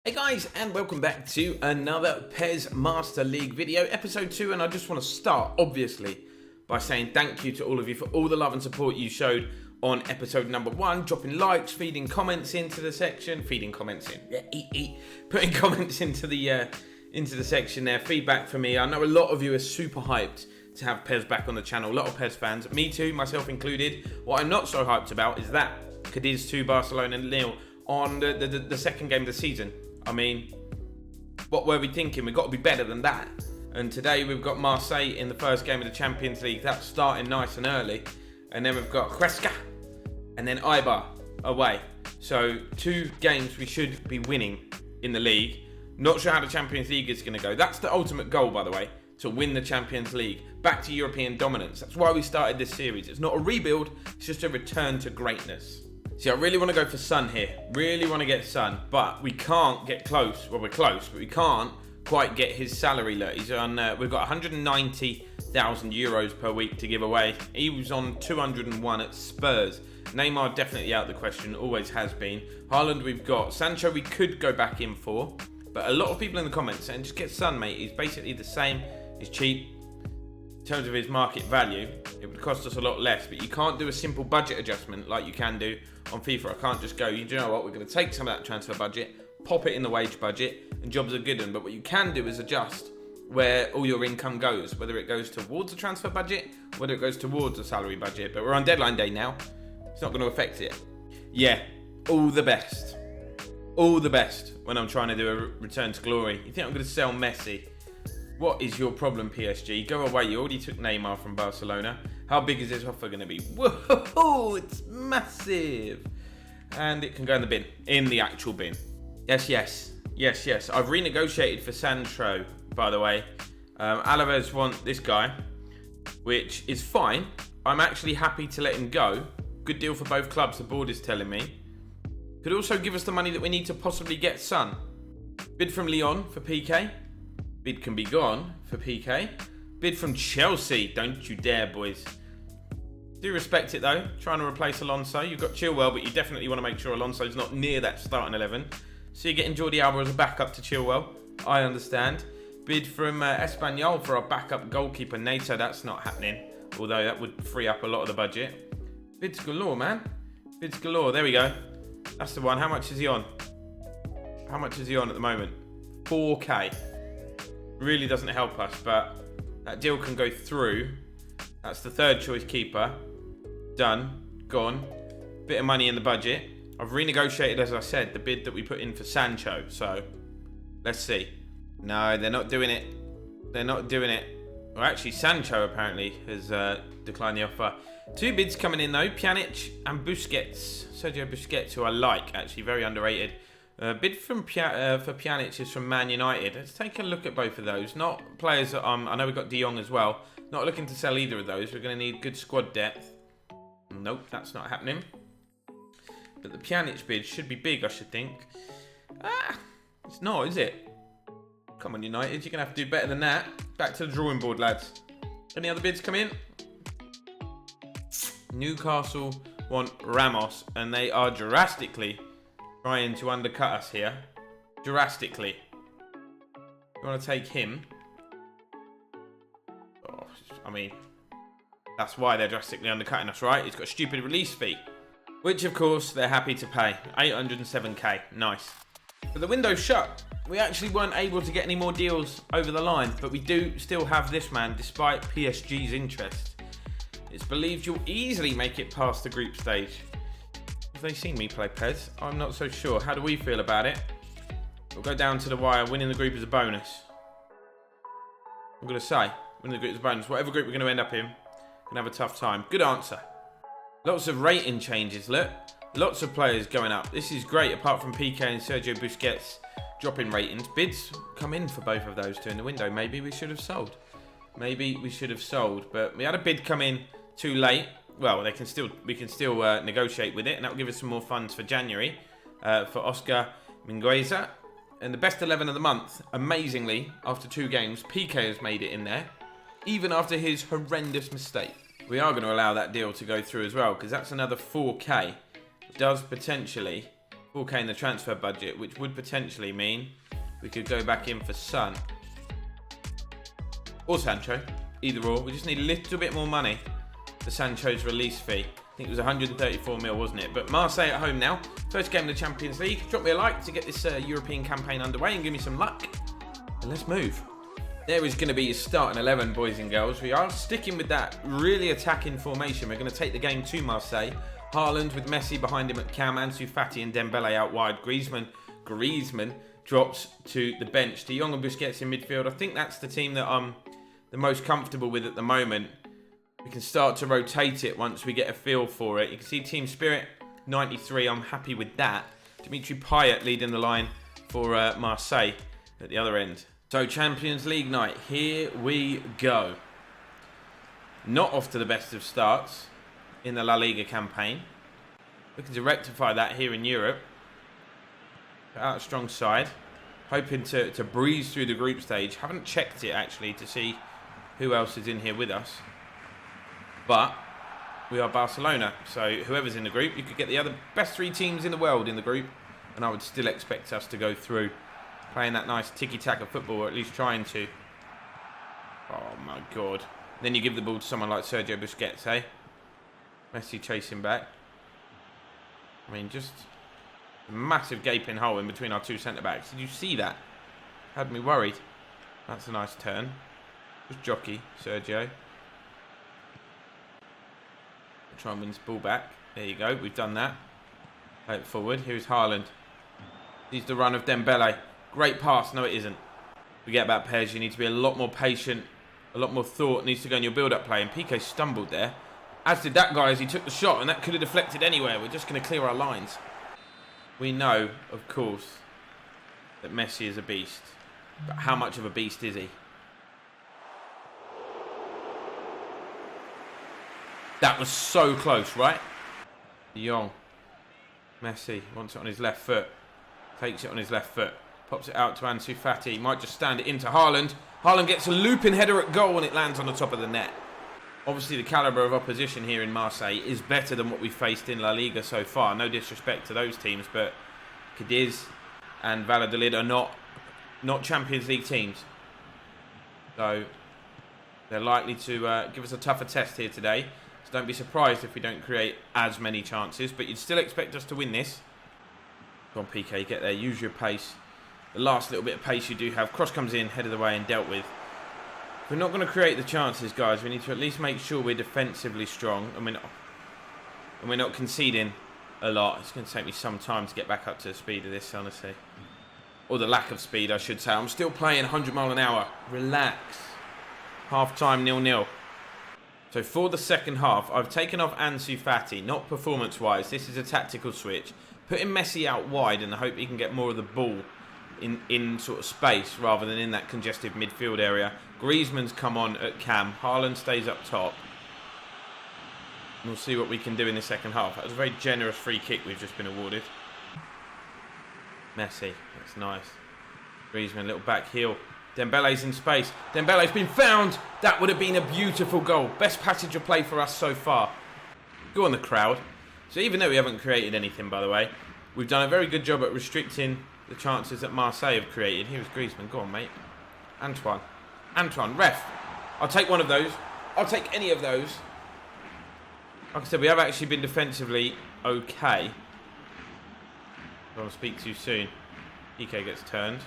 Hey guys, and welcome back to another PES Master League video, episode 2, and I just want to start, obviously, by saying thank you to all of you for all the love and support you showed on episode number 1, dropping likes, feeding comments into the section, putting comments into the section there, feedback for me. I know a lot of you are super hyped to have PES back on the channel, a lot of PES fans, me too, myself included. What I'm not so hyped about is that Cadiz 2, Barcelona 0 on the second game of the season. I mean, what were we thinking? We've got to be better than that. And today we've got Marseille in the first game of the Champions League. That's starting nice and early. And then we've got Huesca and then Eibar away. So 2 games we should be winning in the league. Not sure how the Champions League is going to go. That's the ultimate goal, by the way, to win the Champions League. Back to European dominance. That's why we started this series. It's not a rebuild. It's just a return to greatness. See, I really want to go for Son here. Really want to get Son, but we can't get close. Well, we're close, but we can't quite get his salary. Look, he's on. We've got 190,000 euros per week to give away. He was on 201 at Spurs. Neymar definitely out of the question. Always has been. Haaland, we've got. Sancho, we could go back in for, but a lot of people in the comments saying just get Son, mate. He's basically the same. He's cheap. In terms of his market value, it would cost us a lot less, but you can't do a simple budget adjustment like you can do on FIFA. I can't just go, you know what, we're going to take some of that transfer budget, pop it in the wage budget, and jobs are good. But what you can do is adjust where all your income goes, whether it goes towards the transfer budget, whether it goes towards the salary budget. But we're on deadline day now. It's not going to affect it. Yeah, all the best. All the best when I'm trying to do a return to glory. You think I'm going to sell Messi? What is your problem, PSG? Go away. You already took Neymar from Barcelona. How big is this offer going to be? Whoa, it's massive. And it can go in the bin. In the actual bin. Yes. I've renegotiated for Sancho, by the way. Alaves want this guy, which is fine. I'm actually happy to let him go. Good deal for both clubs, the board is telling me. Could also give us the money that we need to possibly get Son. Bid from Lyon for PK. Bid can be gone for PK. Bid from Chelsea. Don't you dare, boys. Do respect it, though. Trying to replace Alonso. You've got Chilwell, but you definitely want to make sure Alonso's not near that starting 11. So you're getting Jordi Alba as a backup to Chilwell. I understand. Bid from Espanyol for our backup goalkeeper, Nato. That's not happening. Although that would free up a lot of the budget. Bids galore, man. Bids galore. There we go. That's the one. How much is he on? How much is he on at the moment? 4K. Really doesn't help us, but that deal can go through. That's the third choice keeper. Done. Gone. Bit of money in the budget. I've renegotiated, as I said, the bid that we put in for Sancho. So, let's see. No, they're not doing it. They're not doing it. Well, actually, Sancho apparently has declined the offer. 2 bids coming in, though. Pjanic and Busquets. Sergio Busquets, who I like, actually. Very underrated. Bid from for Pjanic is from Man United. Let's take a look at both of those. Not players that I know we've got De Jong as well. Not looking to sell either of those. We're going to need good squad depth. Nope, that's not happening. But the Pjanic bid should be big, I should think. It's not, is it? Come on, United. You're going to have to do better than that. Back to the drawing board, lads. Any other bids come in? Newcastle want Ramos, and they are drastically trying to undercut us here. Drastically. You want to take him? Oh, I mean, that's why they're drastically undercutting us, right? He's got a stupid release fee. Which, of course, they're happy to pay. 807k. Nice. But the window's shut. We actually weren't able to get any more deals over the line, but we do still have this man, despite PSG's interest. It's believed you'll easily make it past the group stage. Have they seen me play PES? I'm not so sure. How do we feel about it? We'll go down to the wire. Winning the group is a bonus. I'm going to say, winning the group is a bonus. Whatever group we're going to end up in, we're going to have a tough time. Good answer. Lots of rating changes, look. Lots of players going up. This is great, apart from PK and Sergio Busquets dropping ratings. Bids come in for both of those 2 in the window. Maybe we should have sold. Maybe we should have sold. But we had a bid come in too late. Well, we can still negotiate with it, and that will give us some more funds for January for Oscar Mingueza. And the best 11 of the month, amazingly, after 2 games, PK has made it in there, even after his horrendous mistake. We are going to allow that deal to go through as well, because that's another 4K. It does potentially 4K in the transfer budget, which would potentially mean we could go back in for Son or Sancho, either or. We just need a little bit more money for Sancho's release fee. I think it was 134 mil, wasn't it? But Marseille at home now. First game of the Champions League. Drop me a like to get this European campaign underway and give me some luck. And let's move. There is going to be your starting 11, boys and girls. We are sticking with that really attacking formation. We're going to take the game to Marseille. Haaland with Messi behind him at cam, Ansu Fati and Dembele out wide. Griezmann drops to the bench. De Jong and Busquets in midfield. I think that's the team that I'm the most comfortable with at the moment. We can start to rotate it once we get a feel for it. You can see team spirit 93. I'm happy with that. Dimitri Payet leading the line for Marseille at the other end. So Champions League night, here we go. Not off to the best of starts in the La Liga campaign. Looking to rectify that here in Europe. Put out a strong side. Hoping to breeze through the group stage. Haven't checked it actually to see who else is in here with us. But we are Barcelona. So whoever's in the group, you could get the other best 3 teams in the world in the group. And I would still expect us to go through. Playing that nice tiki-taka football, or at least trying to. Oh my God. Then you give the ball to someone like Sergio Busquets, eh? Messi chasing back. I mean, just a massive gaping hole in between our 2 centre-backs. Did you see that? Had me worried. That's a nice turn. Just jockey, Sergio. Try and win this ball back. There you go, we've done that. Play it forward. Here's Haaland. He's the run of Dembele. Great pass. No, it isn't. Forget about Pez. You need to be a lot more patient. A lot more thought needs to go in your build-up play. And Piqué stumbled there. As did that guy as he took the shot. And that could have deflected anywhere. We're just going to clear our lines. We know, of course, that Messi is a beast. But how much of a beast is he? That was so close, right? De Jong. Messi wants it on his left foot. Takes it on his left foot. Pops it out to Ansu Fati. Might just stand it into Haaland. Haaland gets a looping header at goal and it lands on the top of the net. Obviously, the calibre of opposition here in Marseille is better than what we've faced in La Liga so far. No disrespect to those teams, but Cadiz and Valladolid are not Champions League teams. So they're likely to give us a tougher test here today. So don't be surprised if we don't create as many chances, but you'd still expect us to win this. Go on, Piqué, get there, use your pace. The last little bit of pace you do have. Cross comes in, head of the way and dealt with. If we're not going to create the chances, guys, we need to at least make sure we're defensively strong and we're not conceding a lot. It's going to take me some time to get back up to the speed of this, honestly. Or the lack of speed, I should say. I'm still playing 100 mile an hour. Relax. Half time 0-0. So for the second half, I've taken off Ansu Fati, not performance-wise. This is a tactical switch. Putting Messi out wide in the hope he can get more of the ball in sort of space rather than in that congested midfield area. Griezmann's come on at cam. Haaland stays up top. And we'll see what we can do in the second half. That was a very generous free kick we've just been awarded. Messi, that's nice. Griezmann, little back heel. Dembele's in space. Dembele's been found. That would have been a beautiful goal. Best passage of play for us so far. Go on the crowd. So even though we haven't created anything, by the way, we've done a very good job at restricting the chances that Marseille have created. Here's Griezmann. Go on, mate. Antoine, ref. I'll take one of those. I'll take any of those. Like I said, we have actually been defensively okay. I don't want to speak too soon. Piqué gets turned.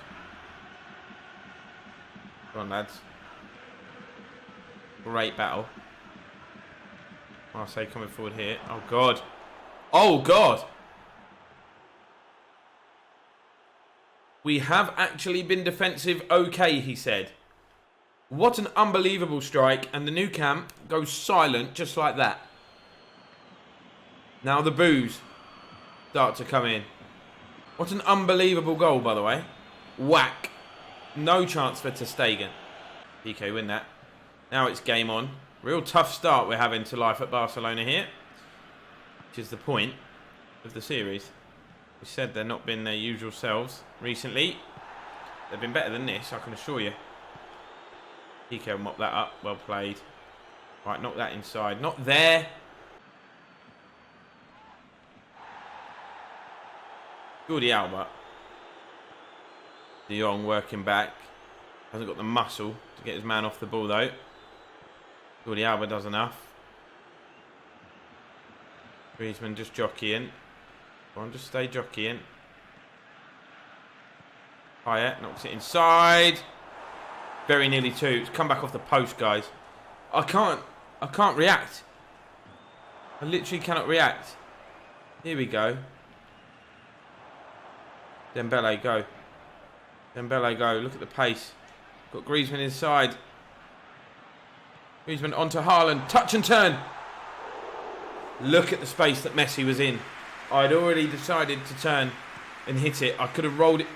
Go on, lads. Great battle. Marseille coming forward here. Oh, God. Oh, God. We have actually been defensive okay, he said. What an unbelievable strike. And the new camp goes silent just like that. Now the boos start to come in. What an unbelievable goal, by the way. Whack. No chance for ter Stegen. Piqué win that. Now it's game on. Real tough start we're having to life at Barcelona here. Which is the point of the series. We said they're not been their usual selves recently. They've been better than this, I can assure you. Piqué will mop that up. Well played. Right, knock that inside. Not there. Jordi Alba. De Jong working back. Hasn't got the muscle to get his man off the ball though. Jordi Alba does enough. Griezmann just jockeying. Go on, just stay jockeying. Payet knocks it inside. Very nearly two. It's come back off the post, guys. I can't react. I literally cannot react. Here we go. Dembele, go. Dembele, go. Look at the pace. Got Griezmann inside. Griezmann onto Haaland. Touch and turn. Look at the space that Messi was in. I'd already decided to turn and hit it. I could have rolled it.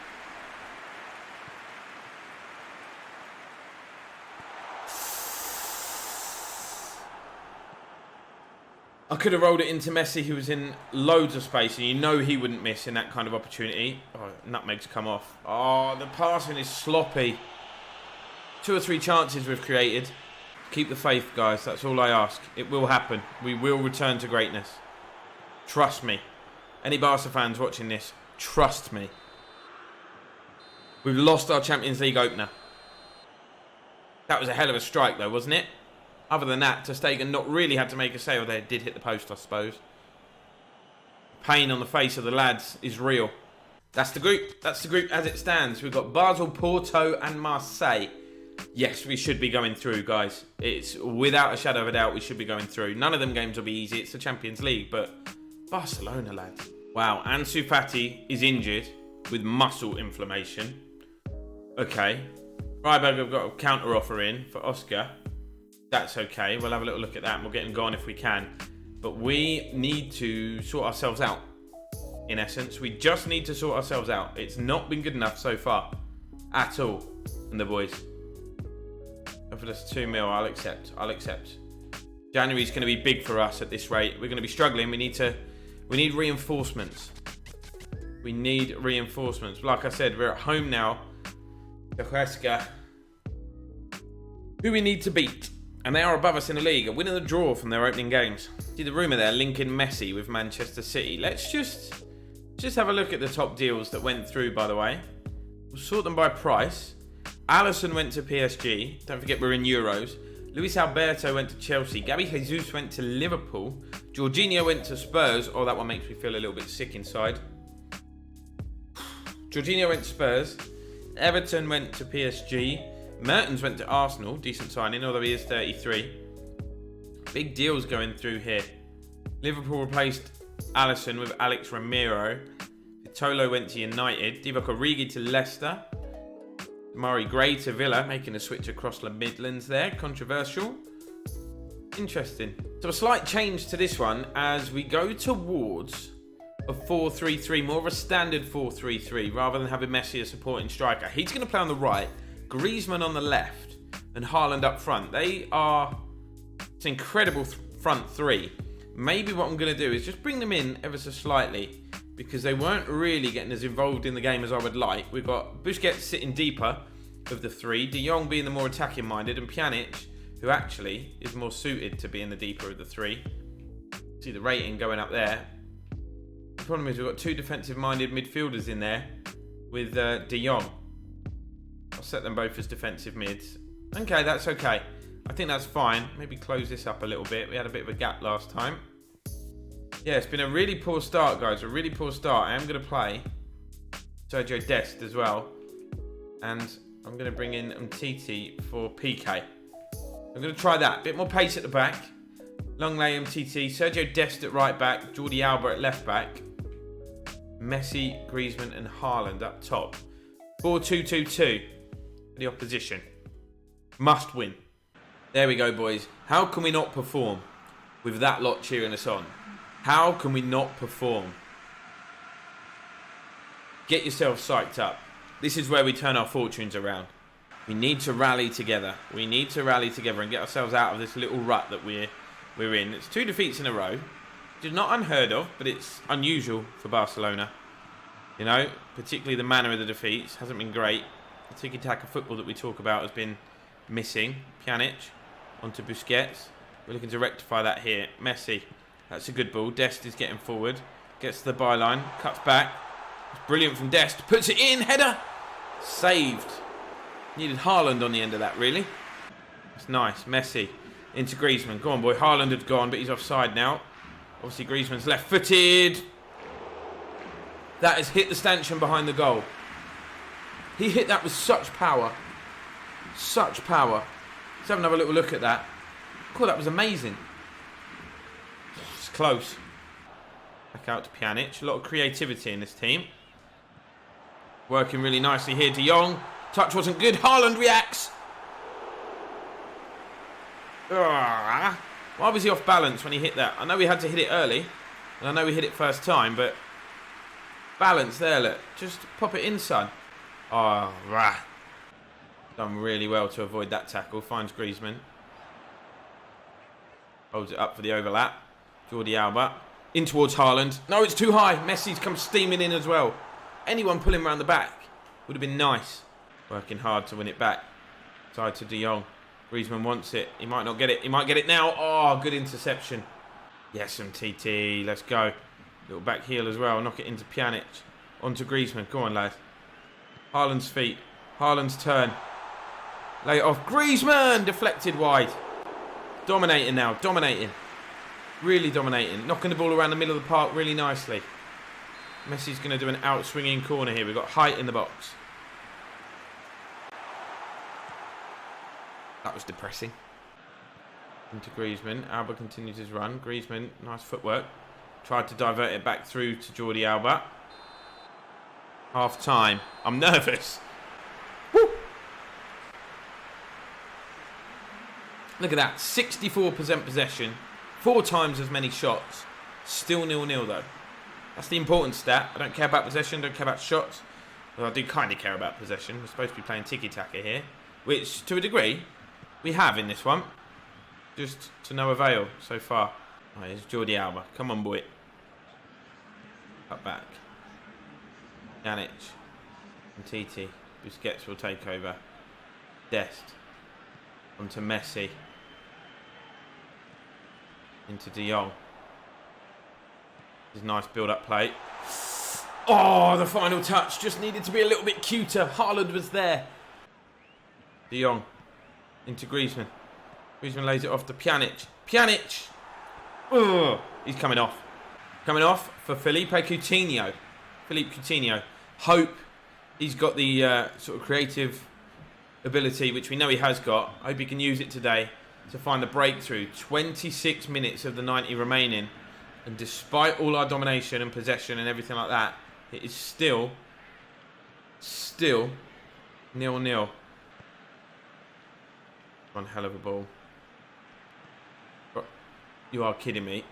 I could have rolled it into Messi, who was in loads of space, and you know he wouldn't miss in that kind of opportunity. Oh, nutmeg's come off. Oh, the passing is sloppy. 2 or 3 chances we've created. Keep the faith, guys. That's all I ask. It will happen. We will return to greatness. Trust me. Any Barca fans watching this, trust me. We've lost our Champions League opener. That was a hell of a strike, though, wasn't it? Other than that, Ter Stegen not really had to make a save. They did hit the post, I suppose. Pain on the face of the lads is real. That's the group. That's the group as it stands. We've got Basel, Porto and Marseille. Yes, we should be going through, guys. It's without a shadow of a doubt we should be going through. None of them games will be easy. It's the Champions League, but Barcelona, lads. Wow, Ansu Fati is injured with muscle inflammation. Okay. Freiburg have got a counter offer in for Oscar. That's okay. We'll have a little look at that and we'll get him gone if we can. But we need to sort ourselves out. In essence, we just need to sort ourselves out. It's not been good enough so far. At all. And the boys. And for this 2 mil, I'll accept. I'll accept. January's going to be big for us at this rate. We're going to be struggling. We need reinforcements. We need reinforcements. Like I said, we're at home now. Huesca, who we need to beat. And they are above us in the league, a win and a draw from their opening games. See the rumour there, linking Messi with Manchester City. Let's just have a look at the top deals that went through, by the way. We'll sort them by price. Alisson went to PSG. Don't forget we're in Euros. Luis Alberto went to Chelsea. Gabby Jesus went to Liverpool. Jorginho went to Spurs. Oh, that one makes me feel a little bit sick inside. Jorginho went to Spurs. Everton went to PSG. Mertens went to Arsenal. Decent signing, although he is 33. Big deals going through here. Liverpool replaced Alisson with Alex Ramiro. Vitolo went to United. Divock Origi to Leicester. Murray Gray to Villa, making a switch across the Midlands there. Controversial. Interesting. So a slight change to this one as we go towards a 4-3-3, more of a standard 4-3-3, rather than having Messi as supporting striker. He's going to play on the right. Griezmann on the left and Haaland up front. It's an incredible front three. Maybe what I'm going to do is just bring them in ever so slightly because they weren't really getting as involved in the game as I would like. We've got Busquets sitting deeper of the three, De Jong being the more attacking minded, and Pjanic, who actually is more suited to being the deeper of the three. See the rating going up there. The problem is we've got 2 defensive minded midfielders in there with De Jong. I'll set them both as defensive mids. Okay, that's okay. I think that's fine. Maybe close this up a little bit. We had a bit of a gap last time. Yeah, it's been a really poor start, guys. A really poor start. I am going to play Sergio Dest as well. And I'm going to bring in Umtiti for PK. I'm going to try that. Bit more pace at the back. Longley, Umtiti. Sergio Dest at right back. Jordi Alba at left back. Messi, Griezmann and Haaland up top. 4-2-2-2. The opposition must win. There we go, boys. How can we not perform with that lot cheering us on? How can we not perform? Get yourself psyched up. This is where we turn our fortunes around. We need to rally together. We need to rally together and get ourselves out of this little rut that we're in. It's 2 defeats in a row. Which is not unheard of, but it's unusual for Barcelona. You know, particularly the manner of the defeats hasn't been great. The tiki-taka football that we talk about has been missing. Pjanic onto Busquets. We're looking to rectify that here. Messi. That's a good ball. Dest is getting forward. Gets to the byline. Cuts back. It's brilliant from Dest. Puts it in. Header. Saved. Needed Haaland on the end of that, really. It's nice. Messi into Griezmann. Go on, boy. Haaland had gone, but he's offside now. Obviously, Griezmann's left-footed. That has hit the stanchion behind the goal. He hit that with such power. Such power. Let's have another little look at that. Cool, that was amazing. It's close. Back out to Pjanic. A lot of creativity in this team. Working really nicely here. De Jong. Touch wasn't good. Haaland reacts. Why was he off balance when he hit that? I know he had to hit it early. And I know he hit it first time, but balance there, look. Just pop it in, son. Oh, rah. Done really well to avoid that tackle. Finds Griezmann. Holds it up for the overlap. Jordi Alba. In towards Haaland. No, it's too high. Messi's come steaming in as well. Anyone pulling around the back would have been nice. Working hard to win it back. Side to De Jong. Griezmann wants it. He might not get it. He might get it now. Oh, good interception. Yes, MTT. Let's go. Little back heel as well. Knock it into Pjanic. On to Griezmann. Go on, lad. Haaland's feet. Haaland's turn. Lay it off. Griezmann! Deflected wide. Dominating now. Dominating. Really dominating. Knocking the ball around the middle of the park really nicely. Messi's going to do an out-swinging corner here. We've got height in the box. That was depressing. Into Griezmann. Alba continues his run. Griezmann, nice footwork. Tried to divert it back through to Jordi Alba. Half time. I'm nervous. Woo! Look at that. 64% possession. 4 times as many shots. Still 0-0 though. That's the important stat. I don't care about possession. Don't care about shots. Well, I do kind of care about possession. We're supposed to be playing tiki-taka here. Which, to a degree, we have in this one. Just to no avail so far. Right, here's Jordi Alba. Come on, boy. Up back. Pjanic. And TT. Busquets will take over. Dest. Onto Messi. Into De Jong. This is nice build-up play. Oh, the final touch. Just needed to be a little bit cuter. Haaland was there. De Jong. Into Griezmann. Griezmann lays it off to Pjanic. Pjanic! Ugh. He's coming off. Coming off for Felipe Coutinho. Philippe Coutinho. Hope he's got the sort of creative ability, which we know he has got. I hope he can use it today to find the breakthrough. 26 minutes of the 90 remaining. And despite all our domination and possession and everything like that, it is still 0-0. One hell of a ball. You are kidding me.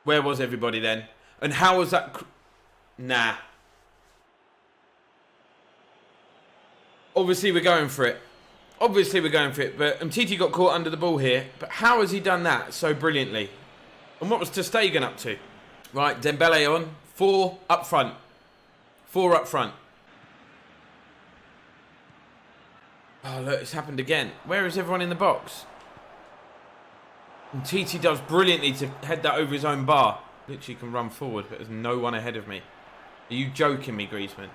Where was everybody then? And how was that? Nah. Obviously we're going for it. But Umtiti got caught under the ball here. But how has he done that so brilliantly? And what was ter Stegen up to? Right, Dembele on. 4 up front. 4 up front. Oh, look, it's happened again. Where is everyone in the box? And TT does brilliantly to head that over his own bar. Literally can run forward, but there's no one ahead of me. Are you joking me, Griezmann?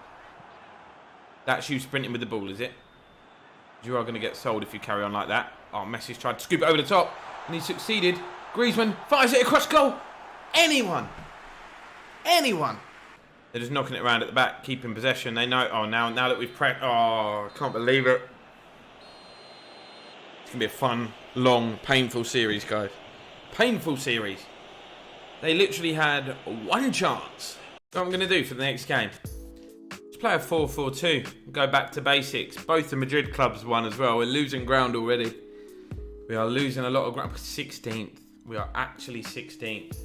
That's you sprinting with the ball, is it? You are going to get sold if you carry on like that. Oh, Messi's tried to scoop it over the top, and he succeeded. Griezmann fires it across goal. Anyone. They're just knocking it around at the back, keeping possession. They know. Oh, now that we've pressed. Oh, I can't believe it. It's going to be a fun, long, painful series, guys. Painful series. They literally had 1 chance. What I'm going to do for the next game. Let's play a 4-4-2. Go back to basics. Both the Madrid clubs won as well. We're losing ground already. We are losing a lot of ground. 16th. We are actually 16th.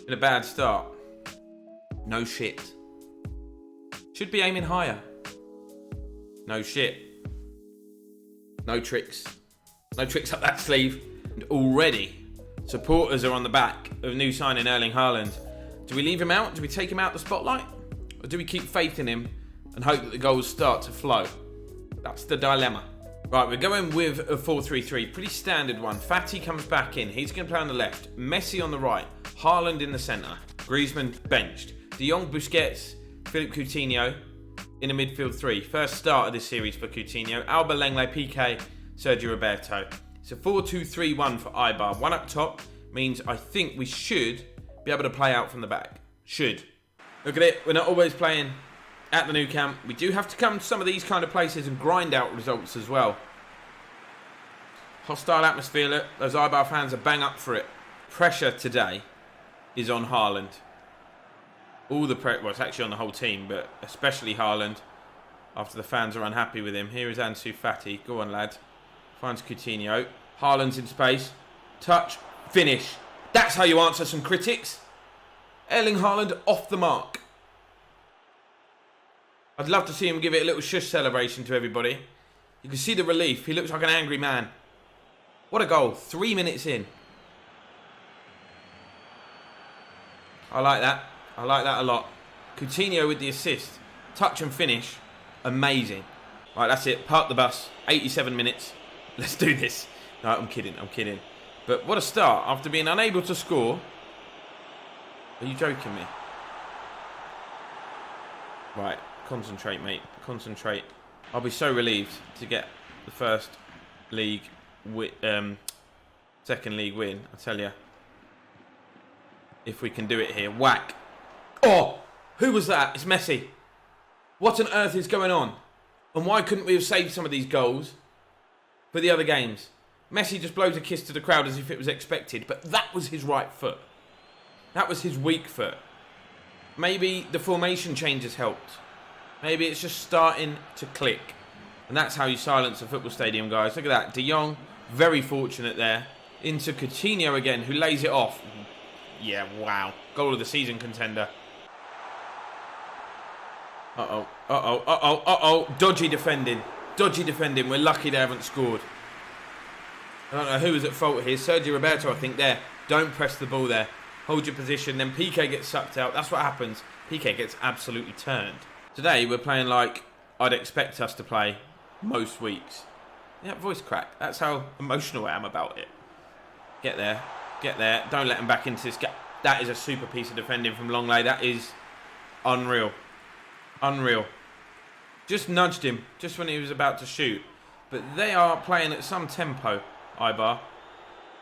Been a bad start. No shit. Should be aiming higher. No shit. No tricks. No tricks up that sleeve. And already, supporters are on the back of new signing Erling Haaland. Do we leave him out? Do we take him out the spotlight? Or do we keep faith in him and hope that the goals start to flow? That's the dilemma. Right, we're going with a 4-3-3. Pretty standard one. Fati comes back in. He's going to play on the left. Messi on the right. Haaland in the centre. Griezmann benched. De Jong, Busquets, Philippe Coutinho in the midfield three. First start of this series for Coutinho. Alba, Lenglet, PK, Sergio Roberto. It's a 4-2-3-1 for Ibar. One up top means I think we should be able to play out from the back. Should. Look at it. We're not always playing at the new camp. We do have to come to some of these kind of places and grind out results as well. Hostile atmosphere. Look, those Ibar fans are bang up for it. Pressure today is on Haaland. All the pressure, well, it's actually on the whole team, but especially Haaland after the fans are unhappy with him. Here is Ansu Fati. Go on, lad. Finds Coutinho. Haaland's in space. Touch. Finish. That's how you answer some critics. Erling Haaland off the mark. I'd love to see him give it a little shush celebration to everybody. You can see the relief. He looks like an angry man. What a goal. 3 minutes in. I like that. I like that a lot. Coutinho with the assist. Touch and finish. Amazing. Right, that's it. Park the bus. 87 minutes. Let's do this. No, I'm kidding. I'm kidding. But what a start. After being unable to score. Are you joking me? Right. Concentrate, mate. Concentrate. I'll be so relieved to get the first league, second league win. I tell you, if we can do it here. Whack. Oh, who was that? It's Messi. What on earth is going on? And why couldn't we have saved some of these goals for the other games? Messi just blows a kiss to the crowd as if it was expected, but that was his right foot. That was his weak foot. Maybe the formation changes helped. Maybe it's just starting to click. And that's how you silence a football stadium, guys. Look at that. De Jong, very fortunate there. Into Coutinho again, who lays it off. Yeah, wow. Goal of the season contender. Uh-oh, uh-oh, uh-oh, uh-oh. Dodgy defending. Dodgy defending. We're lucky they haven't scored. I don't know who was at fault here. Sergio Roberto, I think, there. Don't press the ball there. Hold your position. Then PK gets sucked out. That's what happens. PK gets absolutely turned. Today, we're playing like I'd expect us to play most weeks. Yeah, voice crack. That's how emotional I am about it. Get there. Get there. Don't let him back into this gap. That is a super piece of defending from Longley. That is unreal. Unreal. Just nudged him just when he was about to shoot. But they are playing at some tempo, Ibar.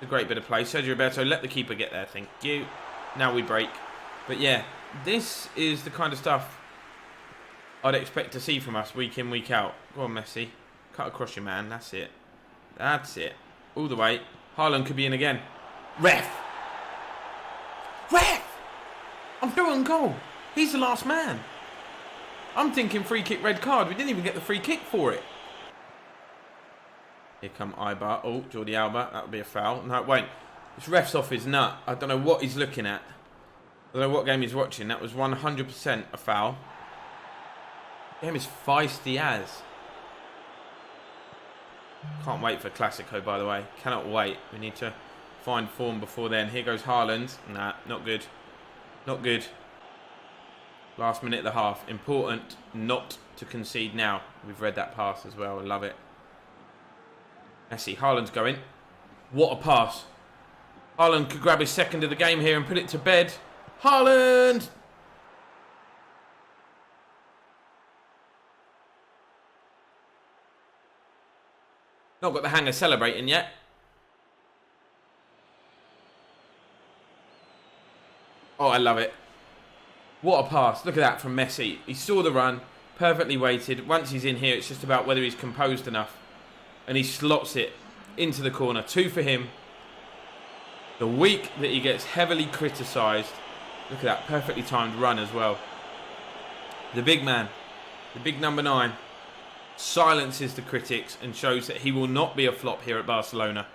A great bit of play. Sergio Roberto, let the keeper get there. Thank you. Now we break. But yeah, this is the kind of stuff I'd expect to see from us week in, week out. Go on, Messi. Cut across your man. That's it. That's it. All the way. Haaland could be in again. Ref! Ref! I'm through on goal. He's the last man. I'm thinking free kick, red card. We didn't even get the free kick for it. Here come Ibar. Oh, Jordi Alba. That would be a foul. No, it won't. This ref's off his nut. I don't know what he's looking at. I don't know what game he's watching. That was 100% a foul. Game is feisty as. Can't wait for Classico, by the way. Cannot wait. We need to find form before then. Here goes Haaland. Nah, not good. Not good. Last minute of the half. Important not to concede now. We've read that pass as well. I love it. Messi. Haaland's going. What a pass. Haaland could grab his second of the game here and put it to bed. Haaland! Not got the hang of celebrating yet. Oh, I love it. What a pass. Look at that from Messi. He saw the run, perfectly weighted. Once he's in here, it's just about whether he's composed enough. And he slots it into the corner. 2 for him. The week that he gets heavily criticised. Look at that perfectly timed run as well. The big man, the big number 9, silences the critics and shows that he will not be a flop here at Barcelona.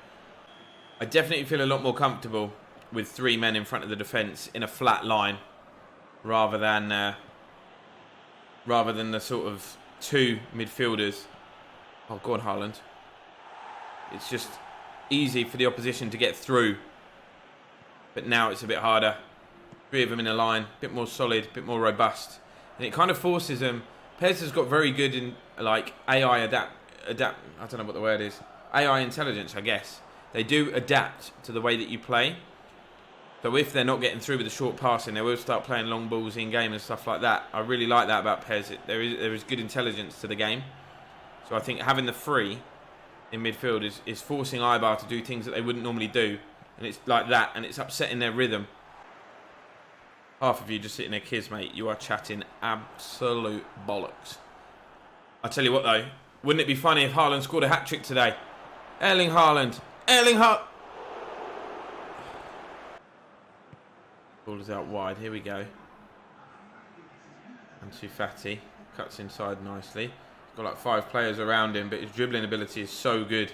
I definitely feel a lot more comfortable with 3 men in front of the defence in a flat line rather than the sort of 2 midfielders. Oh, go on, Haaland. It's just easy for the opposition to get through. But now it's a bit harder. 3 of them in a line, a bit more solid, a bit more robust. And it kind of forces them. Pez has got very good in like AI adapt. I don't know what the word is. AI intelligence, I guess. They do adapt to the way that you play. So if they're not getting through with the short passing, they will start playing long balls in game and stuff like that. I really like that about Pez. There is good intelligence to the game. So I think having the free in midfield is forcing Ibar to do things that they wouldn't normally do. And it's like that, and it's upsetting their rhythm. Half of you just sitting there, kids, mate. You are chatting absolute bollocks. I tell you what, though. Wouldn't it be funny if Haaland scored a hat-trick today? Erling Haaland. Erling Haaland. Ball is out wide. Here we go. Ansu Fati cuts inside nicely. He's got like 5 players around him, but his dribbling ability is so good.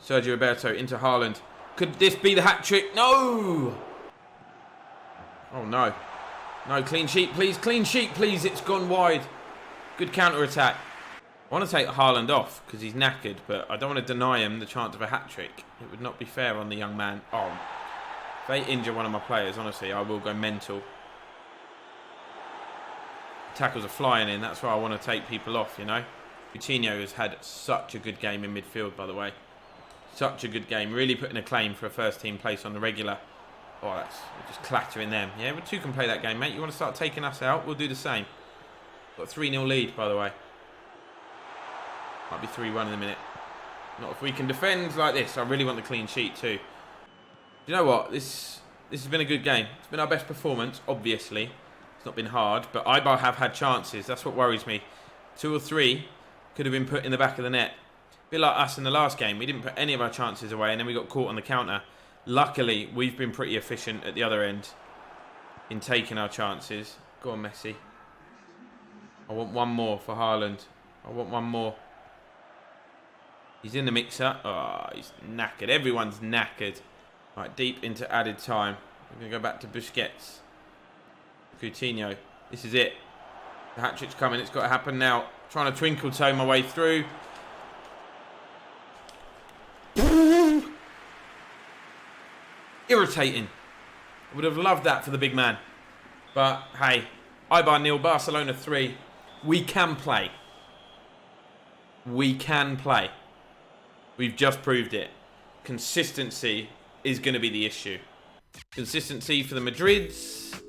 Sergio Roberto into Haaland. Could this be the hat-trick? No! Oh, no. No, clean sheet, please. Clean sheet, please. It's gone wide. Good counter-attack. I want to take Haaland off because he's knackered, but I don't want to deny him the chance of a hat-trick. It would not be fair on the young man. Oh, if they injure one of my players, honestly, I will go mental. Tackles are flying in. That's why I want to take people off, you know. Coutinho has had such a good game in midfield, by the way. Such a good game. Really putting a claim for a first-team place on the regular. Oh, that's just clattering them. Yeah, we two can play that game, mate. You want to start taking us out? We'll do the same. Got a 3-0 lead, by the way. Might be 3-1 in a minute. Not if we can defend like this. I really want the clean sheet too. Do you know what? This has been a good game. It's been our best performance, obviously. It's not been hard, but Ibar have had chances. That's what worries me. 2 or 3 could have been put in the back of the net. A bit like us in the last game. We didn't put any of our chances away, and then we got caught on the counter. Luckily, we've been pretty efficient at the other end in taking our chances. Go on, Messi. I want one more for Haaland. I want one more. He's in the mixer. Oh, he's knackered. Everyone's knackered. Right, deep into added time. We're going to go back to Busquets. Coutinho. This is it. The hat-trick's coming. It's got to happen now. Trying to twinkle toe my way through. Irritating. I would have loved that for the big man. But, hey. Ibar 0, Barcelona 3. We can play. We can play. We've just proved it. Consistency is going to be the issue. Consistency for the Madrids,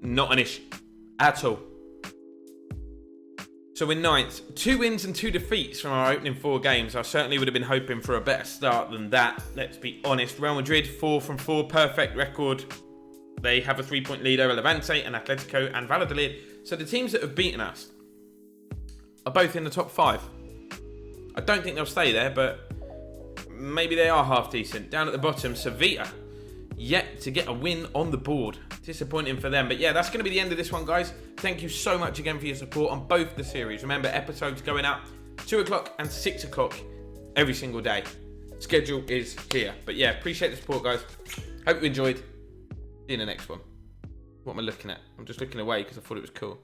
not an issue at all. So we're 9th. 2 wins and 2 defeats from our opening 4 games. I certainly would have been hoping for a better start than that. Let's be honest. Real Madrid, 4 from 4. Perfect record. They have a 3-point lead over Levante and Atletico and Valladolid. So the teams that have beaten us are both in the top 5. I don't think they'll stay there, but maybe they are half decent. Down at the bottom, Sevilla, yet to get a win on the board. Disappointing for them. But yeah, that's going to be the end of this one, guys. Thank you so much again for your support on both the series. Remember, episodes going out 2 o'clock and 6 o'clock every single day. Schedule is here. But yeah, appreciate the support, guys. Hope you enjoyed. See you in the next one. What am I looking at? I'm just looking away because I thought it was cool.